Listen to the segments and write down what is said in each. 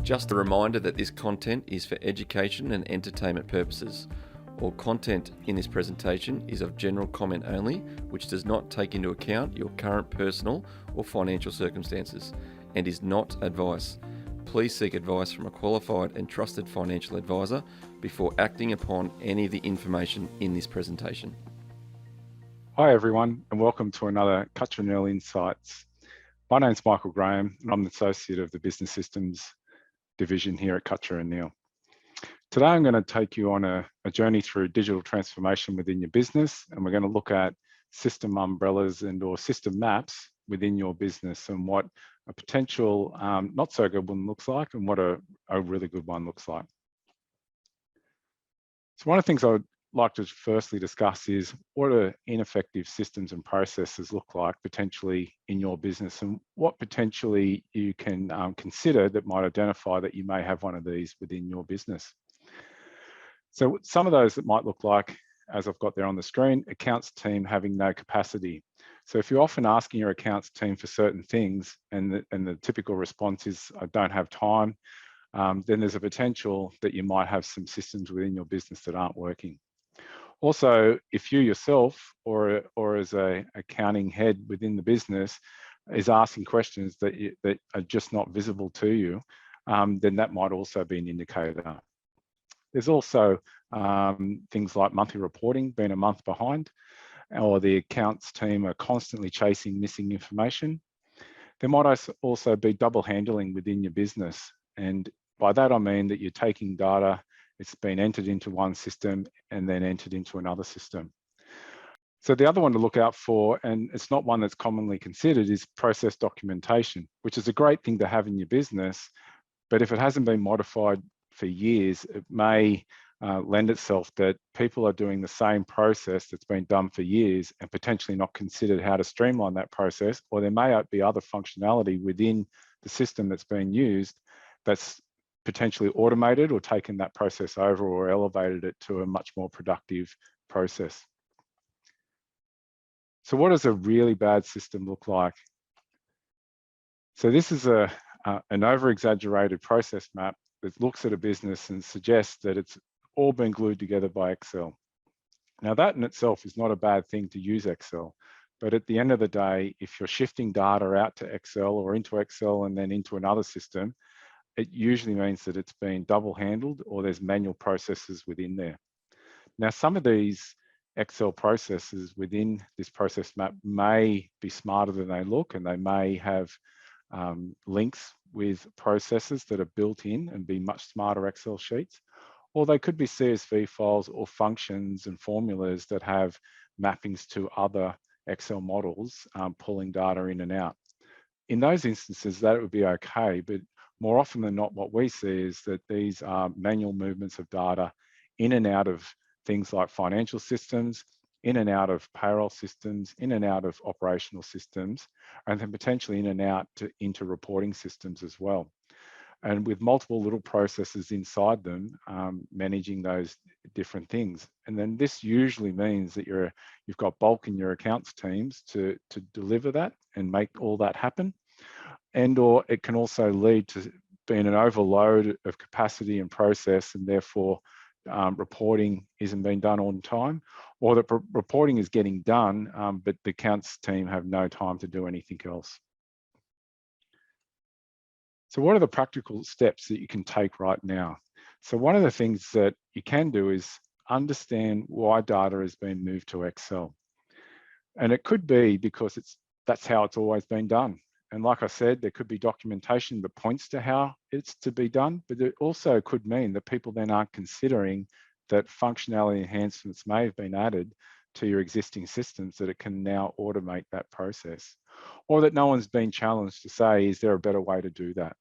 Just a reminder that this content is for education and entertainment purposes. All content in this presentation is of general comment only, which does not take into account your current personal or financial circumstances and is not advice. Please seek advice from a qualified and trusted financial advisor before acting upon any of the information in this presentation. Hi everyone, and welcome to another Cutcher Neale Insights. My name's Michael Graham, and I'm the Associate of the Business Systems Division here at Cutcher Neale. Today I'm going to take you on a journey through digital transformation within your business, and we're going to look at system umbrellas or system maps within your business and what a potential not so good one looks like and what a really good one looks like. So one of the things I would like to firstly discuss is what do ineffective systems and processes look like potentially in your business, and what potentially you can consider that might identify that you may have one of these within your business. So some of those that might look like, as I've got there on the screen, accounts team having no capacity. So if you're often asking your accounts team for certain things and the typical response is, I don't have time, then there's a potential that you might have some systems within your business that aren't working. Also, if you yourself or as a accounting head within the business is asking questions that are just not visible to you, then that might also be an indicator. There's also things like monthly reporting being a month behind, or the accounts team are constantly chasing missing information. There might also be double handling within your business. And by that, I mean that you're taking data, it's been entered into one system and then entered into another system. So the other one to look out for, and it's not one that's commonly considered, is process documentation, which is a great thing to have in your business. But if it hasn't been modified for years, it may lend itself that people are doing the same process that's been done for years and potentially not considered how to streamline that process, or there may be other functionality within the system that's being used that's potentially automated or taken that process over or elevated it to a much more productive process. So what does a really bad system look like? So this is an over-exaggerated process map that looks at a business and suggests that it's all been glued together by Excel. Now that in itself is not a bad thing to use Excel, but at the end of the day, if you're shifting data out to Excel or into Excel and then into another system, it usually means that it's been double handled or there's manual processes within there. Now, some of these Excel processes within this process map may be smarter than they look, and they may have links with processes that are built in and be much smarter Excel sheets, or they could be CSV files or functions and formulas that have mappings to other Excel models pulling data in and out. In those instances, that would be okay, but more often than not, what we see is that these are manual movements of data in and out of things like financial systems, in and out of payroll systems, in and out of operational systems, and then potentially in and out into reporting systems as well. And with multiple little processes inside them, managing those different things. And then this usually means that you've got bulk in your accounts teams to deliver that and make all that happen. And/or it can also lead to being an overload of capacity and process, and therefore reporting isn't being done on time, or the reporting is getting done, but the accounts team have no time to do anything else. So what are the practical steps that you can take right now? So one of the things that you can do is understand why data is being moved to Excel. And it could be because that's how it's always been done. And like I said, there could be documentation that points to how it's to be done, but it also could mean that people then aren't considering that functionality enhancements may have been added to your existing systems that it can now automate that process, or that no one's been challenged to say, is there a better way to do that?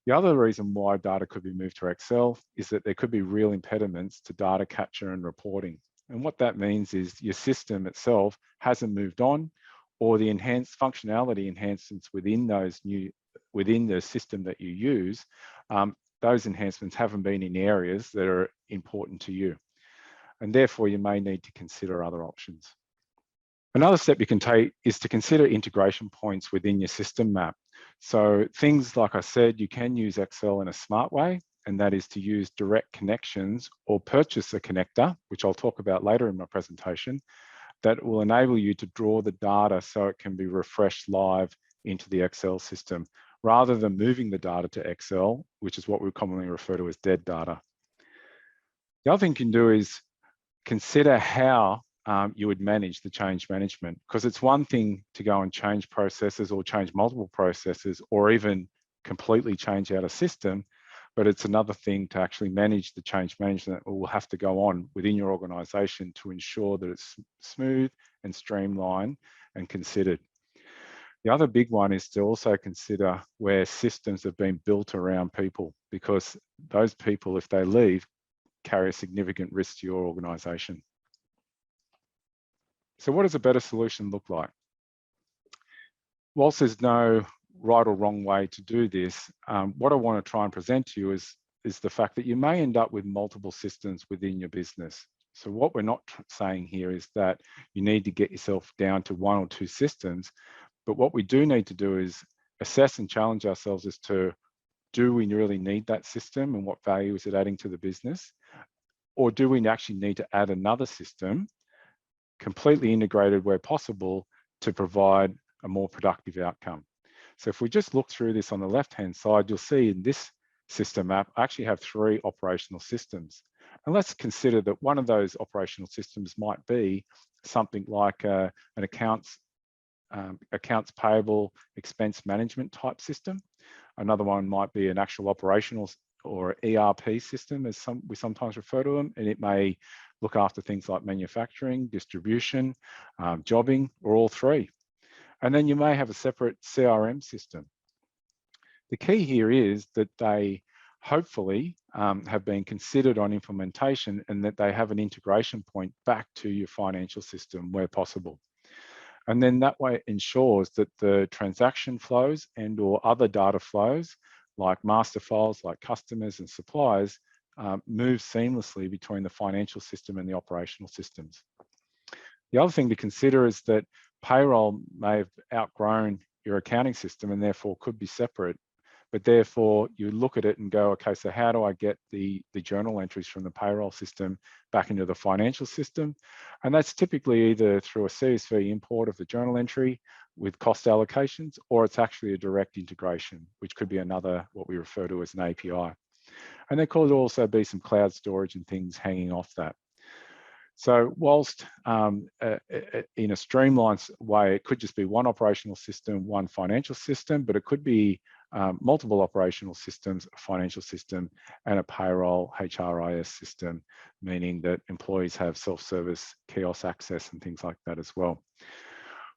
The other reason why data could be moved to Excel is that there could be real impediments to data capture and reporting. And what that means is your system itself hasn't moved on, or the enhanced functionality enhancements within the system that you use, those enhancements haven't been in areas that are important to you. And therefore you may need to consider other options. Another step you can take is to consider integration points within your system map. So things like I said, you can use Excel in a smart way, and that is to use direct connections or purchase a connector, which I'll talk about later in my presentation, that will enable you to draw the data so it can be refreshed live into the Excel system, rather than moving the data to Excel, which is what we commonly refer to as dead data. The other thing you can do is consider how you would manage the change management, because it's one thing to go and change processes or change multiple processes or even completely change out a system, but it's another thing to actually manage the change management that will have to go on within your organization to ensure that it's smooth and streamlined and considered. The other big one is to also consider where systems have been built around people, because those people, if they leave, carry a significant risk to your organization. So what does a better solution look like? Whilst there's no right or wrong way to do this, what I want to try and present to you is the fact that you may end up with multiple systems within your business. So what we're not saying here is that you need to get yourself down to one or two systems, but what we do need to do is assess and challenge ourselves as to, do we really need that system and what value is it adding to the business? Or do we actually need to add another system, completely integrated where possible, to provide a more productive outcome? So if we just look through this on the left-hand side, you'll see in this system map, I actually have 3 operational systems. And let's consider that one of those operational systems might be something like an accounts payable expense management type system. Another one might be an actual operational or ERP system, as we sometimes refer to them, and it may look after things like manufacturing, distribution, jobbing, or all 3. And then you may have a separate CRM system. The key here is that they hopefully have been considered on implementation, and that they have an integration point back to your financial system where possible. And then that way it ensures that the transaction flows and or other data flows, like master files, like customers and suppliers, move seamlessly between the financial system and the operational systems. The other thing to consider is that payroll may have outgrown your accounting system and therefore could be separate, but therefore you look at it and go, okay, so how do I get the journal entries from the payroll system back into the financial system? And that's typically either through a CSV import of the journal entry with cost allocations, or it's actually a direct integration, which could be another, what we refer to as an API. And there could also be some cloud storage and things hanging off that. So whilst in a streamlined way, it could just be one operational system, one financial system, but it could be multiple operational systems, a financial system, and a payroll HRIS system, meaning that employees have self-service kiosk access and things like that as well.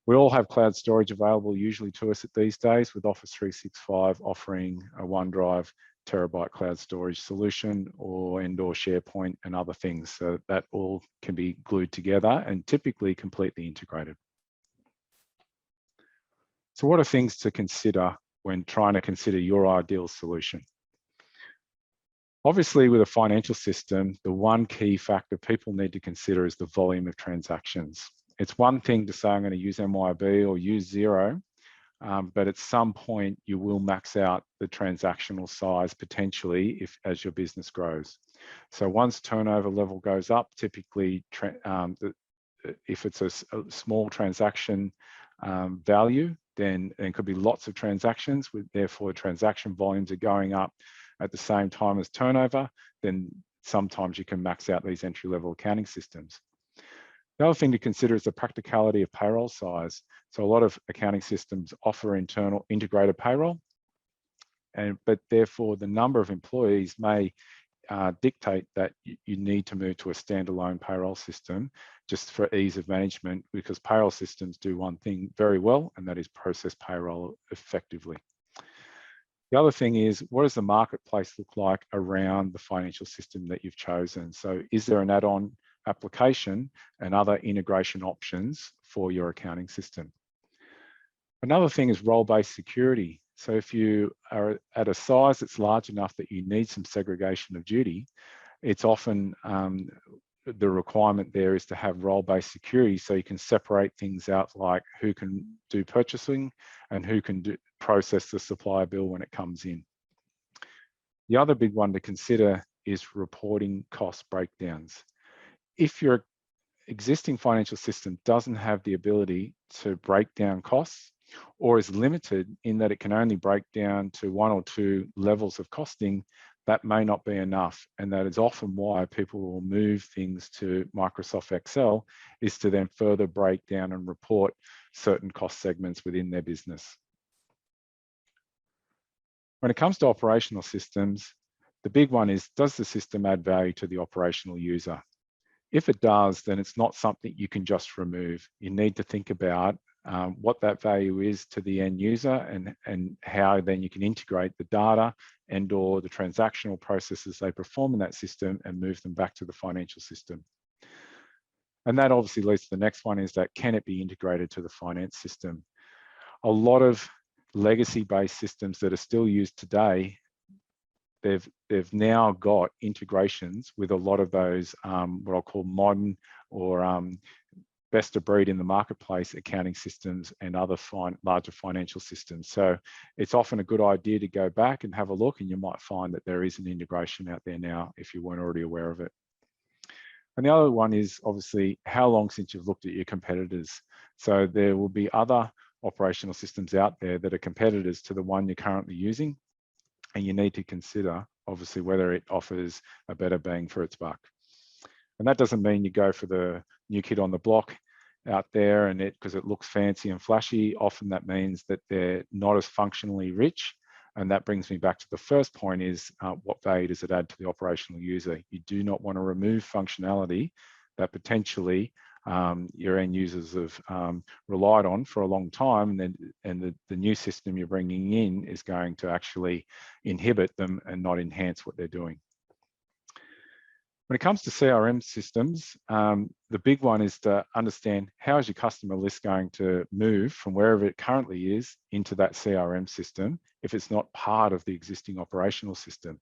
We all have cloud storage available usually to us at these days, with Office 365 offering a OneDrive terabyte cloud storage solution, or SharePoint and other things. So that all can be glued together and typically completely integrated. So what are things to consider when trying to consider your ideal solution? Obviously, with a financial system, the one key factor people need to consider is the volume of transactions. It's one thing to say, I'm going to use MYOB or use Xero, but at some point you will max out the transactional size potentially as your business grows. So once turnover level goes up, typically if it's a small transaction value, then it could be lots of transactions, therefore transaction volumes are going up at the same time as turnover, then sometimes you can max out these entry-level accounting systems. The other thing to consider is the practicality of payroll size. So a lot of accounting systems offer internal integrated payroll, but therefore the number of employees may dictate that you need to move to a standalone payroll system just for ease of management, because payroll systems do one thing very well, and that is process payroll effectively. The other thing is, what does the marketplace look like around the financial system that you've chosen? So is there an add-on application and other integration options for your accounting system? Another thing is role-based security. So if you are at a size that's large enough that you need some segregation of duty, it's often the requirement there is to have role-based security, so you can separate things out, like who can do purchasing and who can process the supplier bill when it comes in. The other big one to consider is reporting cost breakdowns. If your existing financial system doesn't have the ability to break down costs, or is limited in that it can only break down to 1 or 2 levels of costing, that may not be enough. And that is often why people will move things to Microsoft Excel, is to then further break down and report certain cost segments within their business. When it comes to operational systems, the big one is, does the system add value to the operational user? If it does, then it's not something you can just remove. You need to think about what that value is to the end user, and how then you can integrate the data and or the transactional processes they perform in that system and move them back to the financial system. And that obviously leads to the next one, is that can it be integrated to the finance system? A lot of legacy-based systems that are still used today, they've now got integrations with a lot of those what I'll call modern or best of breed in the marketplace accounting systems and other larger financial systems. So it's often a good idea to go back and have a look, and you might find that there is an integration out there now if you weren't already aware of it. And the other one is obviously how long since you've looked at your competitors. So there will be other operational systems out there that are competitors to the one you're currently using, and you need to consider obviously whether it offers a better bang for its buck. And that doesn't mean you go for the new kid on the block out there and because it looks fancy and flashy. Often that means that they're not as functionally rich. And that brings me back to the first point, is what value does it add to the operational user? You do not want to remove functionality that potentially your end users have relied on for a long time, and the new system you're bringing in is going to actually inhibit them and not enhance what they're doing. When it comes to CRM systems, the big one is to understand, how is your customer list going to move from wherever it currently is into that CRM system if it's not part of the existing operational system?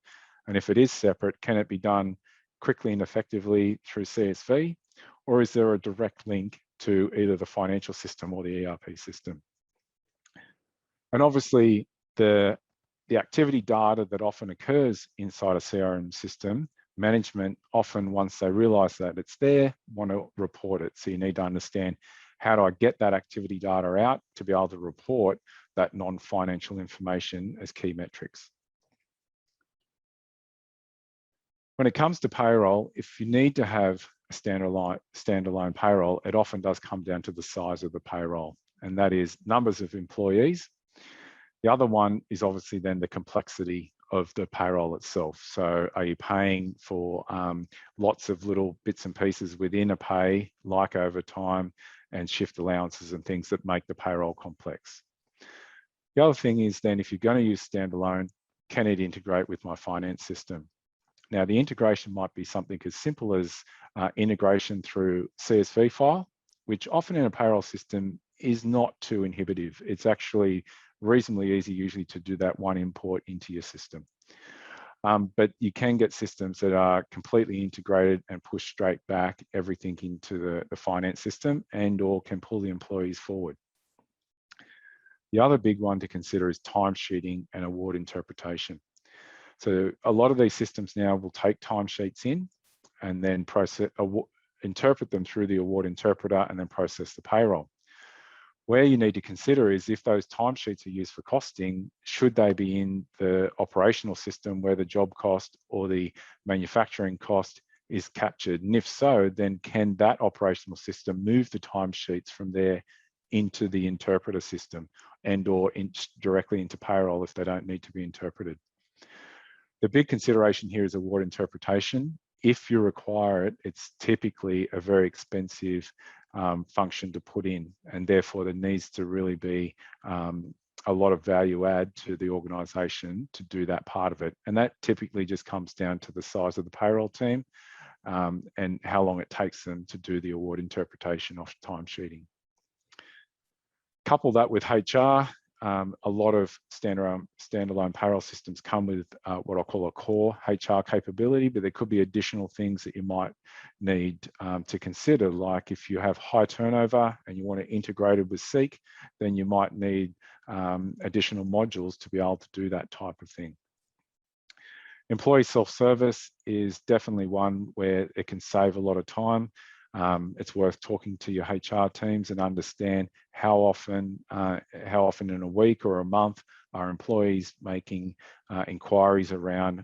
And if it is separate, can it be done quickly and effectively through CSV, or is there a direct link to either the financial system or the ERP system? And obviously the activity data that often occurs inside a CRM system, management often, once they realize that it's there, want to report it. So you need to understand, how do I get that activity data out to be able to report that non-financial information as key metrics? When it comes to payroll, if you need to have a standalone payroll, it often does come down to the size of the payroll, and that is numbers of employees. The other one is obviously then the complexity of the payroll itself. So are you paying for lots of little bits and pieces within a pay, like overtime and shift allowances and things that make the payroll complex? The other thing is then, if you're going to use standalone, can it integrate with my finance system? Now, the integration might be something as simple as integration through CSV file, which often in a payroll system is not too inhibitive. It's actually reasonably easy usually to do that one import into your system. But you can get systems that are completely integrated and push straight back everything into the finance system, and or can pull the employees forward. The other big one to consider is timesheeting and award interpretation. So a lot of these systems now will take timesheets in and then interpret them through the award interpreter and then process the payroll. Where you need to consider is, if those timesheets are used for costing, should they be in the operational system where the job cost or the manufacturing cost is captured? And if so, then can that operational system move the timesheets from there into the interpreter system, and or directly into payroll if they don't need to be interpreted? The big consideration here is award interpretation. If you require it, it's typically a very expensive function to put in, and therefore there needs to really be a lot of value add to the organisation to do that part of it. And that typically just comes down to the size of the payroll team and how long it takes them to do the award interpretation of timesheeting. Couple that with HR. a lot of standalone payroll systems come with what I'll call a core HR capability, but there could be additional things that you might need to consider. Like if you have high turnover and you want to integrate it with Seek, then you might need additional modules to be able to do that type of thing. Employee self-service is definitely one where it can save a lot of time. It's worth talking to your HR teams and understand how often in a week or a month are employees making inquiries around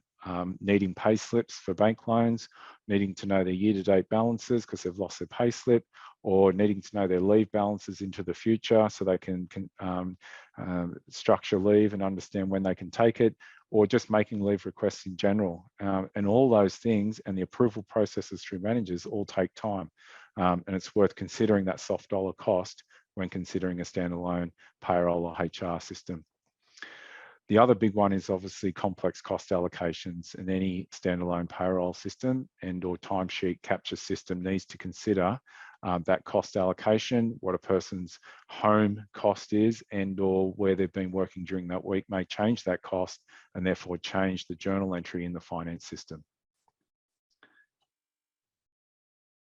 needing pay slips for bank loans, needing to know their year-to-date balances because they've lost their pay slip, or needing to know their leave balances into the future so they can structure leave and understand when they can take it, or just making leave requests in general. And all those things and the approval processes through managers all take time. And it's worth considering that soft dollar cost when considering a standalone payroll or HR system. The other big one is obviously complex cost allocations, and any standalone payroll system and or timesheet capture system needs to consider that cost allocation, what a person's home cost is, and or where they've been working during that week may change that cost and therefore change the journal entry in the finance system.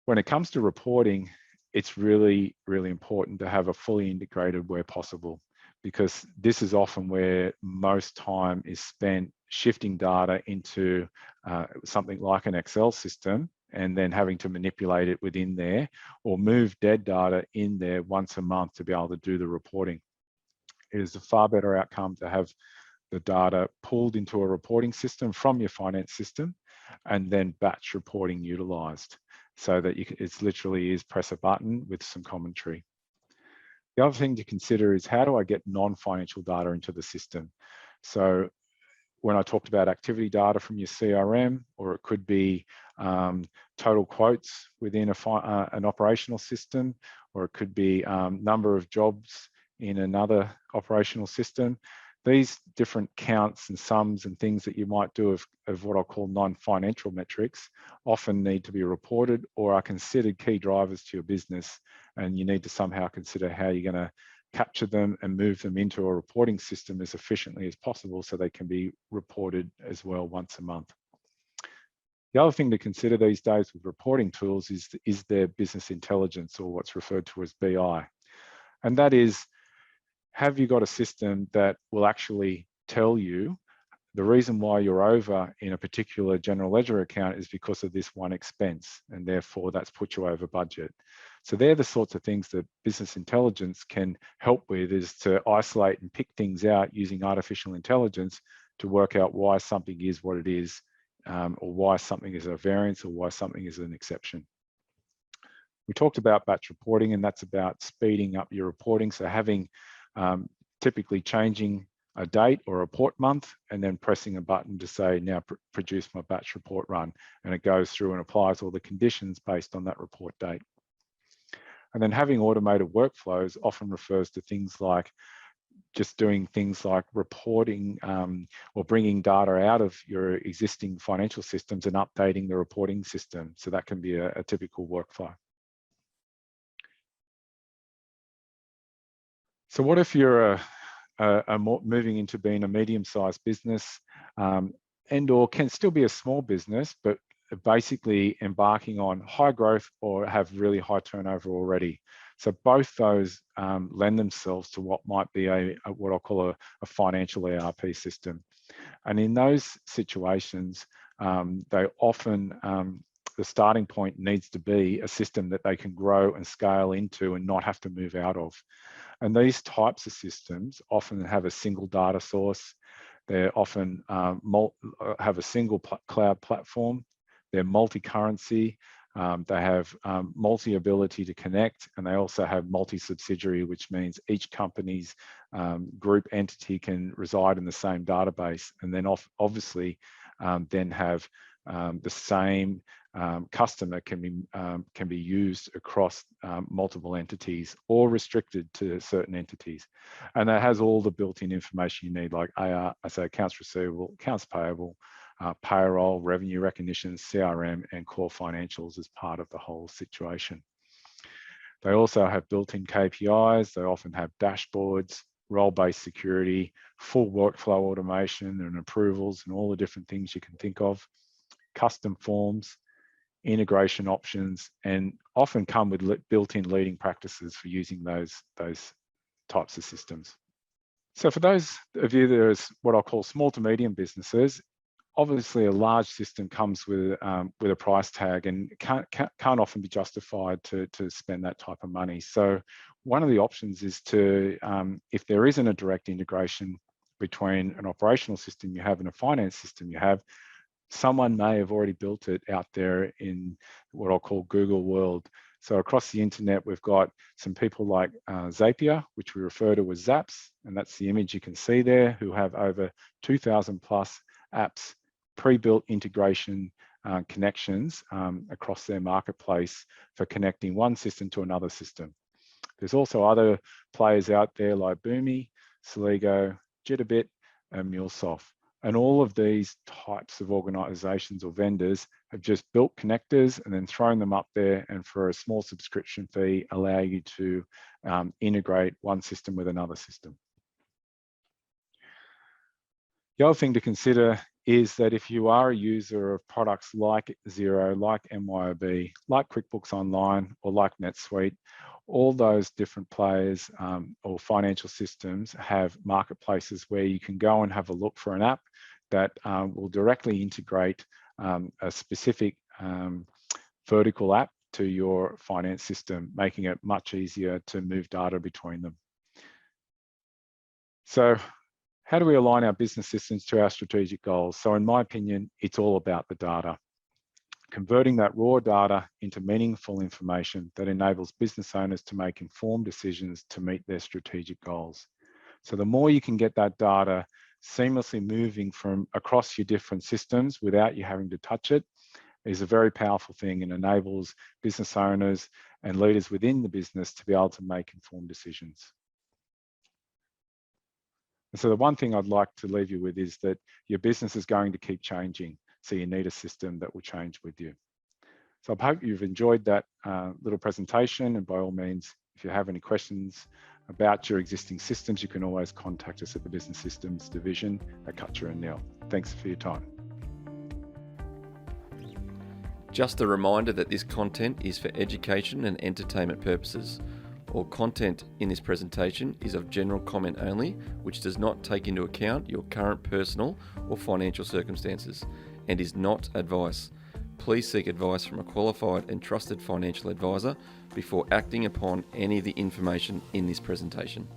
When it comes to reporting, it's really, really important to have a fully integrated where possible, because this is often where most time is spent shifting data into something like an Excel system and then having to manipulate it within there, or move dead data in there once a month to be able to do the reporting. It is a far better outcome to have the data pulled into a reporting system from your finance system and then batch reporting utilized, so that it's literally is press a button with some commentary. The other thing to consider is, how do I get non-financial data into the system? So when I talked about activity data from your CRM, or it could be total quotes within an operational system, or it could be number of jobs in another operational system. These different counts and sums and things that you might do of what I'll call non-financial metrics often need to be reported or are considered key drivers to your business, and you need to somehow consider how you're going to capture them and move them into a reporting system as efficiently as possible so they can be reported as well once a month. The other thing to consider these days with reporting tools is their business intelligence, or what's referred to as BI. And that is, have you got a system that will actually tell you the reason why you're over in a particular general ledger account is because of this one expense, and therefore that's put you over budget. So they're the sorts of things that business intelligence can help with, is to isolate and pick things out using artificial intelligence to work out why something is what it is, or why something is a variance, or why something is an exception. We talked about batch reporting, and that's about speeding up your reporting. So having typically changing a date or a report month and then pressing a button to say, now produce my batch report run, and it goes through and applies all the conditions based on that report date. And then having automated workflows often refers to things like just doing things like reporting or bringing data out of your existing financial systems and updating the reporting system. So that can be a typical workflow. So what if you're moving into being a medium-sized business and or can still be a small business, but basically embarking on high growth or have really high turnover already? So both those lend themselves to what might be what I'll call a financial ERP system. And in those situations, they often, the starting point needs to be a system that they can grow and scale into and not have to move out of. And these types of systems often have a single data source. They often have a single cloud platform. They're multi-currency. They have multi-ability to connect, and they also have multi-subsidiary, which means each company's group entity can reside in the same database, and then obviously then have the same customer can be used across multiple entities or restricted to certain entities. And that has all the built-in information you need, like accounts receivable, accounts payable, payroll, revenue recognition, CRM, and core financials as part of the whole situation. They also have built-in KPIs. They often have dashboards role-based security, full workflow automation and approvals and all the different things you can think of, custom forms, integration options, and often come with built-in leading practices for using those types of systems. So for those of you that are what I'll call small to medium businesses, obviously a large system comes with a price tag and can't often be justified to spend that type of money. So one of the options is to, if there isn't a direct integration between an operational system you have and a finance system you have, someone may have already built it out there in what I'll call Google world. So across the internet, we've got some people like Zapier, which we refer to as Zaps, and that's the image you can see there, who have over 2,000 plus apps, pre-built integration connections across their marketplace for connecting one system to another system. There's also other players out there like Boomi, Celigo, Jitterbit, and MuleSoft. And all of these types of organizations or vendors have just built connectors and then thrown them up there, and for a small subscription fee, allow you to integrate one system with another system. The other thing to consider is that if you are a user of products like Xero, like MYOB, like QuickBooks Online, or like NetSuite, all those different players or financial systems have marketplaces where you can go and have a look for an app that will directly integrate a specific vertical app to your finance system, making it much easier to move data between them. So how do we align our business systems to our strategic goals? So in my opinion, it's all about the data. Converting that raw data into meaningful information that enables business owners to make informed decisions to meet their strategic goals. So the more you can get that data seamlessly moving from across your different systems without you having to touch it, is a very powerful thing and enables business owners and leaders within the business to be able to make informed decisions. And so the one thing I'd like to leave you with is that your business is going to keep changing. So you need a system that will change with you. So I hope you've enjoyed that little presentation, and by all means, if you have any questions about your existing systems, you can always contact us at the Business Systems Division at Cutcher Neale. Thanks for your time. Just a reminder that this content is for education and entertainment purposes. All content in this presentation is of general comment only, which does not take into account your current personal or financial circumstances, and is not advice. Please seek advice from a qualified and trusted financial advisor before acting upon any of the information in this presentation.